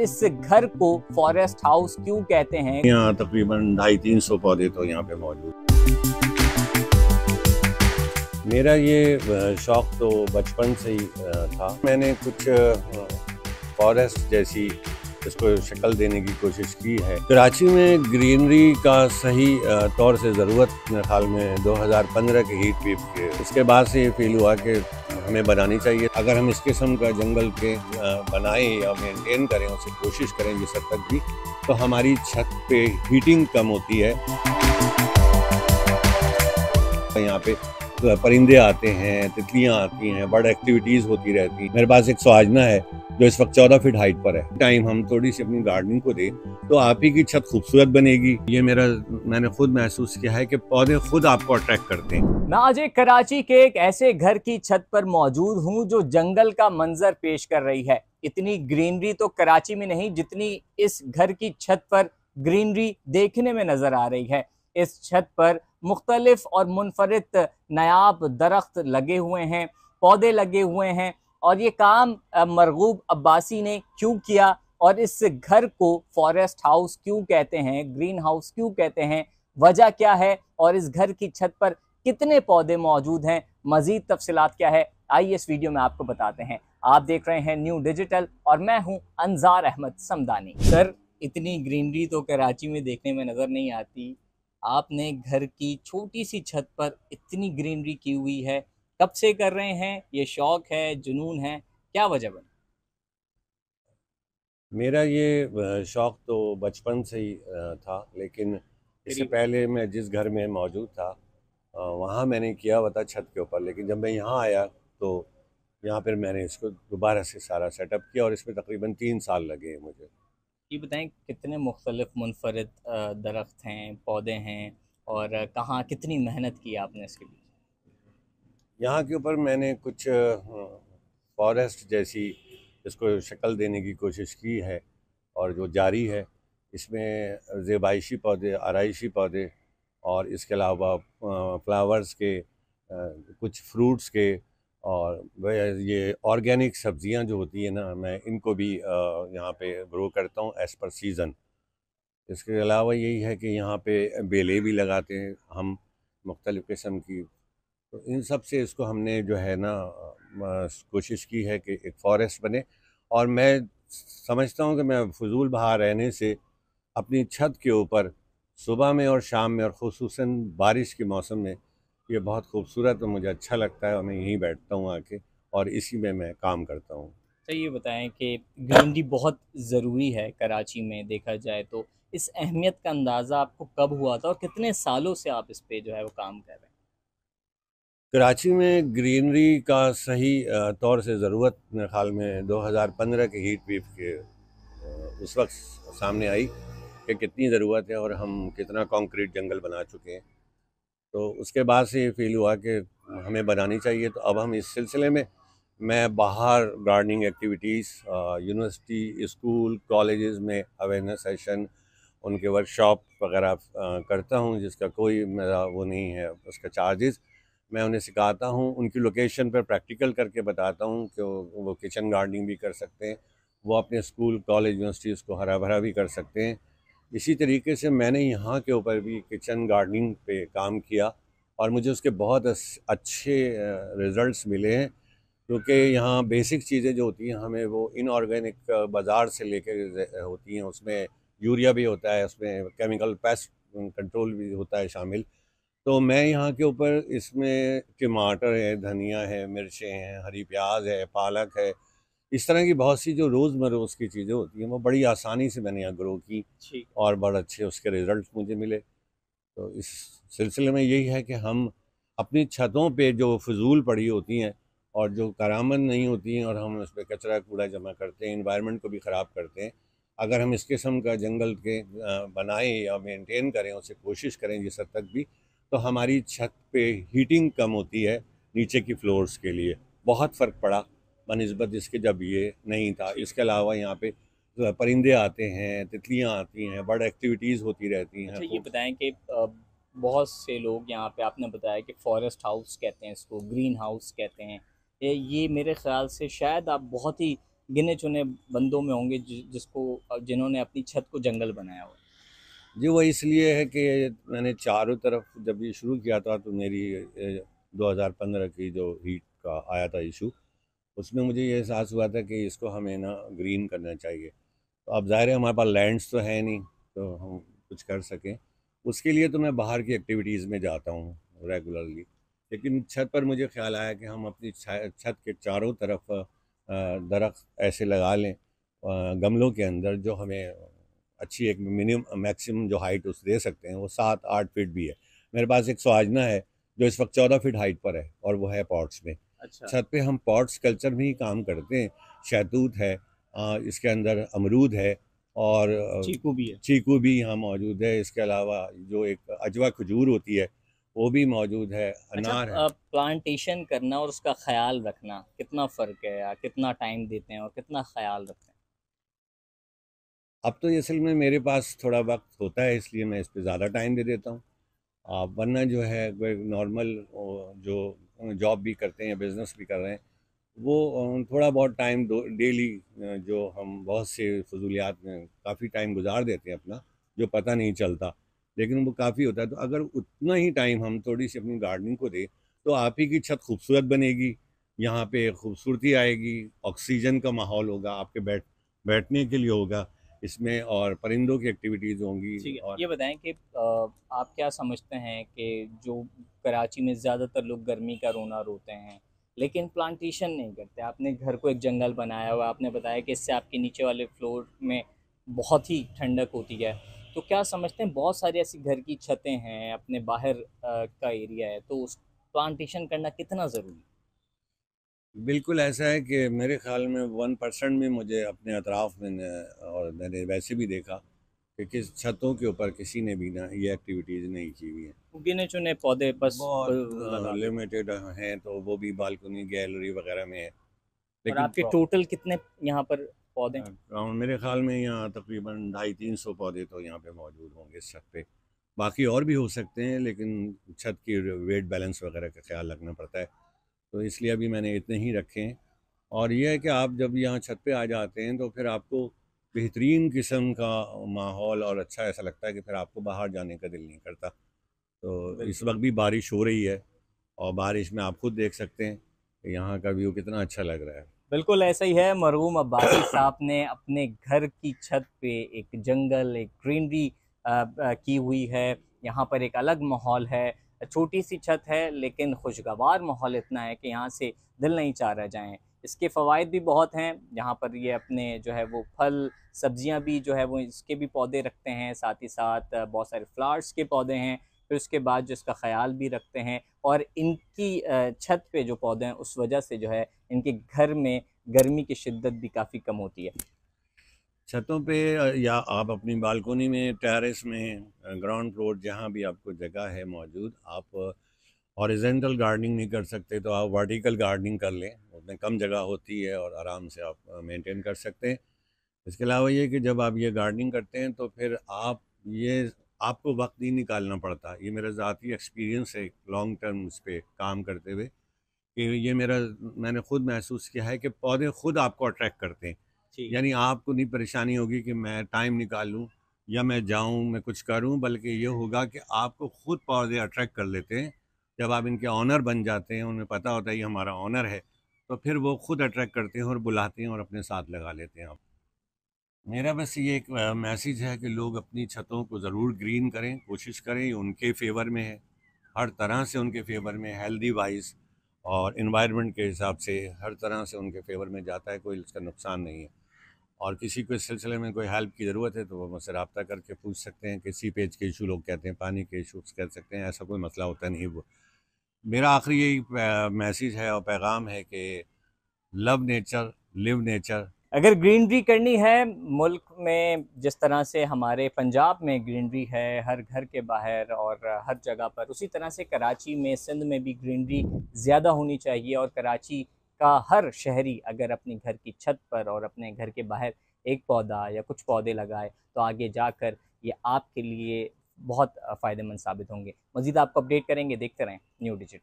इस घर को फॉरेस्ट हाउस क्यों कहते हैं? यहाँ तकरीबन 250-300 पौधे तो यहाँ पे मौजूद। मेरा ये शौक तो बचपन से ही था। मैंने कुछ फॉरेस्ट जैसी इसको शक्ल देने की कोशिश की है। कराची में ग्रीनरी का सही तौर से ज़रूरत मेरे ख्याल में 2015 के हीट वेव के उसके बाद से ये फील हुआ कि हमें बनानी चाहिए। अगर हम इस किस्म का जंगल के बनाएं या मेंटेन करें, उससे कोशिश करें जिस हद तक भी, तो हमारी छत पे हीटिंग कम होती है। यहाँ पे परिंदे आते हैं, तितलियाँ आती हैं, बर्ड एक्टिविटीज़ होती रहती हैं। मेरे पास एक सवाजना है जो इस वक्त 14 फीट हाइट पर है। टाइम हम थोड़ी सी अपनी गार्डनिंग को दें तो आप ही की छत खूबसूरत बनेगी। ये मैंने खुद महसूस किया है कि पौधे खुद आपको अट्रैक्ट करते हैं। मैं आज कराची के एक ऐसे घर की छत पर मौजूद हूँ जो जंगल का मंजर पेश कर रही है। इतनी ग्रीनरी तो कराची में नहीं जितनी इस घर की छत पर ग्रीनरी देखने में नजर आ रही है। इस छत पर मुख्तलिफ और मुनफरिद नायाब दरख्त लगे हुए हैं, पौधे लगे हुए हैं। और ये काम मरगूब अब्बासी ने क्यों किया और इस घर को फॉरेस्ट हाउस क्यों कहते हैं, ग्रीन हाउस क्यों कहते हैं, वजह क्या है और इस घर की छत पर कितने पौधे मौजूद हैं, मजीद तफसीलात क्या है, आइए इस वीडियो में आपको बताते हैं। आप देख रहे हैं न्यू डिजिटल और मैं हूं अंजार अहमद समदानी। सर, इतनी ग्रीनरी तो कराची में देखने में नज़र नहीं आती। आपने घर की छोटी सी छत पर इतनी ग्रीनरी की हुई है, कब से कर रहे हैं? ये शौक है, जुनून है, क्या वजह बनी? मेरा ये शौक तो बचपन से ही था, लेकिन इससे पहले मैं जिस घर में मौजूद था वहाँ मैंने किया हुआ था छत के ऊपर। लेकिन जब मैं यहाँ आया तो यहाँ पर मैंने इसको दोबारा से सारा सेटअप किया और इसमें तकरीबन 3 साल लगे मुझे। ये बताएं कितने मुख्तलिफ मुनफरिद दरख्त हैं, पौधे हैं और कहाँ कितनी मेहनत की आपने इसके लिए? यहाँ के ऊपर मैंने कुछ फॉरेस्ट जैसी इसको शक्ल देने की कोशिश की है और जो जारी है। इसमें ज़ेबाइशी पौधे, आराइशी पौधे और इसके अलावा फ्लावर्स के, कुछ फ्रूट्स के और ये ऑर्गेनिक सब्जियां जो होती है ना, मैं इनको भी यहाँ पे ग्रो करता हूँ एज़ पर सीज़न। इसके अलावा यही है कि यहाँ पे बेलें भी लगाते हैं हम मुख्तलिफ़ किस्म की। तो इन सब से इसको हमने जो है ना कोशिश की है कि एक फ़ॉरेस्ट बने। और मैं समझता हूँ कि मैं फजूल बाहर रहने से अपनी छत के ऊपर सुबह में और शाम में और ख़ुसूसन बारिश के मौसम में ये बहुत खूबसूरत और मुझे अच्छा लगता है और मैं यहीं बैठता हूँ आके और इसी में मैं काम करता हूँ। तो ये बताएं कि ग्रीनरी बहुत ज़रूरी है कराची में देखा जाए तो। इस अहमियत का अंदाज़ा आपको कब हुआ था और कितने सालों से आप इस पे जो है वो काम कर रहे हैं? कराची में ग्रीनरी का सही तौर से ज़रूरत मेरे ख्याल में 2015 के हीट वेव के उस वक्त सामने आई कि कितनी ज़रूरत है और हम कितना कंक्रीट जंगल बना चुके हैं। तो उसके बाद से ये फील हुआ कि हमें बनानी चाहिए। तो अब हम इस सिलसिले में मैं बाहर gardening activities, university, school, colleges में अवेयरनेस सेशन, उनके वर्कशॉप वगैरह करता हूँ, जिसका कोई मेरा वो नहीं है उसका चार्जेस। मैं उन्हें सिखाता हूँ, उनकी लोकेशन पर प्रैक्टिकल करके बताता हूँ कि वो किचन गार्डनिंग भी कर सकते हैं, वो अपने स्कूल, कॉलेज, यूनिवर्सिटीज़ को हरा भरा भी कर सकते हैं। इसी तरीके से मैंने यहाँ के ऊपर भी किचन गार्डनिंग पे काम किया और मुझे उसके बहुत अच्छे रिज़ल्ट्स मिले हैं। क्योंकि यहाँ बेसिक चीज़ें जो होती हैं हमें वो इनऑर्गेनिक बाज़ार से लेकर होती हैं, उसमें यूरिया भी होता है, उसमें केमिकल पेस्ट कंट्रोल भी होता है शामिल। तो मैं यहाँ के ऊपर इसमें टमाटर है, धनिया है, मिर्चें हैं, हरी प्याज है, पालक है, इस तरह की बहुत सी जो रोज़मरोज़ की चीज़ें होती हैं वो बड़ी आसानी से मैंने यहाँ ग्रो की और बड़े अच्छे उसके रिज़ल्ट मुझे मिले। तो इस सिलसिले में यही है कि हम अपनी छतों पे जो फजूल पड़ी होती हैं और जो करामत नहीं होती हैं और हम उस पर कचरा कूड़ा जमा करते हैं, इन्वायरमेंट को भी ख़राब करते हैं। अगर हम इस किस्म का जंगल के बनाएं या मेंटेन करें, उससे कोशिश करें जिस हद तक भी, तो हमारी छत पे हीटिंग कम होती है नीचे की फ्लोर्स के लिए। बहुत फ़र्क पड़ा बनिस्बत इसके जब ये नहीं था। इसके अलावा यहाँ पे परिंदे आते हैं, तितलियाँ आती हैं, बर्ड एक्टिविटीज़ होती रहती हैं। अच्छा, ये बताएं कि बहुत से लोग यहाँ पे, आपने बताया कि फॉरेस्ट हाउस कहते हैं इसको, ग्रीन हाउस कहते हैं। ये मेरे ख़्याल से शायद आप बहुत ही गिने चुने बंदों में होंगे जिन्होंने अपनी छत को जंगल बनाया हुआ जी, वो इसलिए है कि मैंने चारों तरफ जब ये शुरू किया था तो मेरी 2015 की जो हीट का आया था इशू, उसमें मुझे ये एहसास हुआ था कि इसको हमें ना ग्रीन करना चाहिए। तो अब ज़ाहिर है हमारे पास लैंड्स तो है नहीं, तो हम कुछ कर सकें। उसके लिए तो मैं बाहर की एक्टिविटीज़ में जाता हूँ रेगुलरली। लेकिन छत पर मुझे ख़्याल आया कि हम अपनी छत के चारों तरफ दरख्त ऐसे लगा लें गमलों के अंदर, जो हमें अच्छी एक मिनिमम मैक्सिमम जो हाइट उस दे सकते हैं वो 7-8 फीट भी है। मेरे पास एक सवाजना है जो इस वक्त 14 फीट हाइट पर है और वो है पॉट्स में। अच्छा। छत पे हम पॉट्स कल्चर में ही काम करते हैं। शहतूत है, इसके अंदर अमरूद है, और चीकू भी है। चीकू भी यहाँ मौजूद है। इसके अलावा जो एक अजवा खजूर होती है वो भी मौजूद है, अच्छा, अनार है। प्लांटेशन करना और उसका ख्याल रखना कितना फ़र्क है, या कितना टाइम देते हैं और कितना ख्याल रखते हैं? अब तो असल में मेरे पास थोड़ा वक्त होता है इसलिए मैं इस पे ज़्यादा टाइम दे देता हूँ। वरना जो है कोई नॉर्मल जो जॉब भी करते हैं या बिज़नेस भी कर रहे हैं, वो थोड़ा बहुत टाइम दो डेली, जो हम बहुत से फजूलियात में काफ़ी टाइम गुजार देते हैं अपना, जो पता नहीं चलता, लेकिन वो काफ़ी होता है। तो अगर उतना ही टाइम हम थोड़ी सी अपनी गार्डनिंग को दें तो आप ही की छत खूबसूरत बनेगी, यहाँ पे खूबसूरती आएगी, ऑक्सीजन का माहौल होगा, आपके बैठने के लिए होगा इसमें, और परिंदों की एक्टिविटीज़ होंगी। ठीक है, और ये बताएं कि आप क्या समझते हैं कि जो कराची में ज़्यादातर लोग गर्मी का रोना रोते हैं लेकिन प्लांटेशन नहीं करते, आपने घर को एक जंगल बनाया हुआ है, आपने बताया कि इससे आपके नीचे वाले फ्लोर में बहुत ही ठंडक होती है, तो क्या समझते हैं बहुत सारी ऐसी घर की छतें हैं, अपने बाहर का एरिया है, तो उस प्लांटेशन करना कितना ज़रूरी है? बिल्कुल ऐसा है कि मेरे ख्याल में 1% में मुझे अपने अतराफ़ में और मैंने वैसे भी देखा कि किस छतों के ऊपर किसी ने भी ना ये एक्टिविटीज़ नहीं की हुई हैं। गिने चुने पौधे बस बहुत लगा देते हैं। लिमिटेड हैं, तो वो भी बालकनी गैलरी वगैरह में है। और लेकिन आपके टोटल कितने यहाँ पर पौधे हैं? अराउंड मेरे ख्याल में यहाँ तकरीबन 250-300 पौधे तो यहाँ पे मौजूद होंगे इस छत पे। बाकी और भी हो सकते हैं, लेकिन छत की वेट बैलेंस वगैरह का ख्याल रखना पड़ता है, तो इसलिए अभी मैंने इतने ही रखे हैं। और ये है कि आप जब यहाँ छत पे आ जाते हैं तो फिर आपको बेहतरीन किस्म का माहौल और अच्छा ऐसा लगता है कि फिर आपको बाहर जाने का दिल नहीं करता। तो इस बिल्कुल। वक्त भी बारिश हो रही है, और बारिश में आप खुद देख सकते हैं कि यहाँ का व्यू कितना अच्छा लग रहा है। बिल्कुल ऐसा ही है। मरहूम अब्बासी साहब ने अपने घर की छत पे एक जंगल, एक ग्रीनरी की हुई है। यहाँ पर एक अलग माहौल है। छोटी सी छत है लेकिन खुशगवार माहौल इतना है कि यहाँ से दिल नहीं चाह रह जाएं। इसके फ़वाइद भी बहुत हैं। यहाँ पर ये अपने जो है वो फल सब्जियाँ भी जो है वो इसके भी पौधे रखते हैं, साथ ही साथ बहुत सारे फ्लावर्स के पौधे हैं। फिर उसके बाद जो इसका ख्याल भी रखते हैं, और इनकी छत पे जो पौधे हैं उस वजह से जो है इनके घर में गर्मी की शिद्दत भी काफ़ी कम होती है। छतों पे या आप अपनी बालकोनी में, टेरेस में, ग्राउंड फ्लोर, जहाँ भी आपको जगह है मौजूद, आप हॉरिजेंटल गार्डनिंग नहीं कर सकते तो आप वर्टिकल गार्डनिंग कर लें, उसमें कम जगह होती है और आराम से आप मेंटेन कर सकते हैं। इसके अलावा ये कि जब आप ये गार्डनिंग करते हैं तो फिर ये आपको वक्त नहीं निकालना पड़ता। ये मेरा ज़ाती एक्सपीरियंस है लॉन्ग टर्म इस पे काम करते हुए, कि ये मेरा मैंने खुद महसूस किया है कि पौधे खुद आपको अट्रैक्ट करते हैं। जी। यानी आपको नहीं परेशानी होगी कि मैं टाइम निकालूं या मैं जाऊं, मैं कुछ करूं, बल्कि ये होगा कि आपको खुद पौधे अट्रैक्ट कर लेते हैं। जब आप इनके ऑनर बन जाते हैं, उन्हें पता होता है ये हमारा ऑनर है, तो फिर वो खुद अट्रैक्ट करते हैं और बुलाते हैं और अपने साथ लगा लेते हैं आप। मेरा बस ये एक मैसेज है कि लोग अपनी छतों को ज़रूर ग्रीन करें, कोशिश करें, ये उनके फेवर में है, हर तरह से उनके फेवर में, हेल्दी वाइज और इन्वायरमेंट के हिसाब से हर तरह से उनके फेवर में जाता है, कोई इसका नुकसान नहीं है। और किसी को इस सिलसिले में कोई हेल्प की ज़रूरत है तो वो मुझसे रब्ता करके पूछ सकते हैं कि सीपेज के इशू लोग कहते हैं, पानी के इशूज़ कह सकते हैं, ऐसा कोई मसला होता नहीं। वो मेरा आखिरी यही मैसेज है और पैगाम है कि लव नेचर, लिव नेचर। अगर ग्रीनरी करनी है मुल्क में, जिस तरह से हमारे पंजाब में ग्रीनरी है हर घर के बाहर और हर जगह पर, उसी तरह से कराची में, सिंध में भी ग्रीनरी ज़्यादा होनी चाहिए। और कराची का हर शहरी अगर अपनी घर की छत पर और अपने घर के बाहर एक पौधा या कुछ पौधे लगाए तो आगे जाकर ये आपके लिए बहुत फ़ायदेमंद साबित होंगे। मज़ीद आपको अपडेट करेंगे, देखते रहें न्यू डिजिट।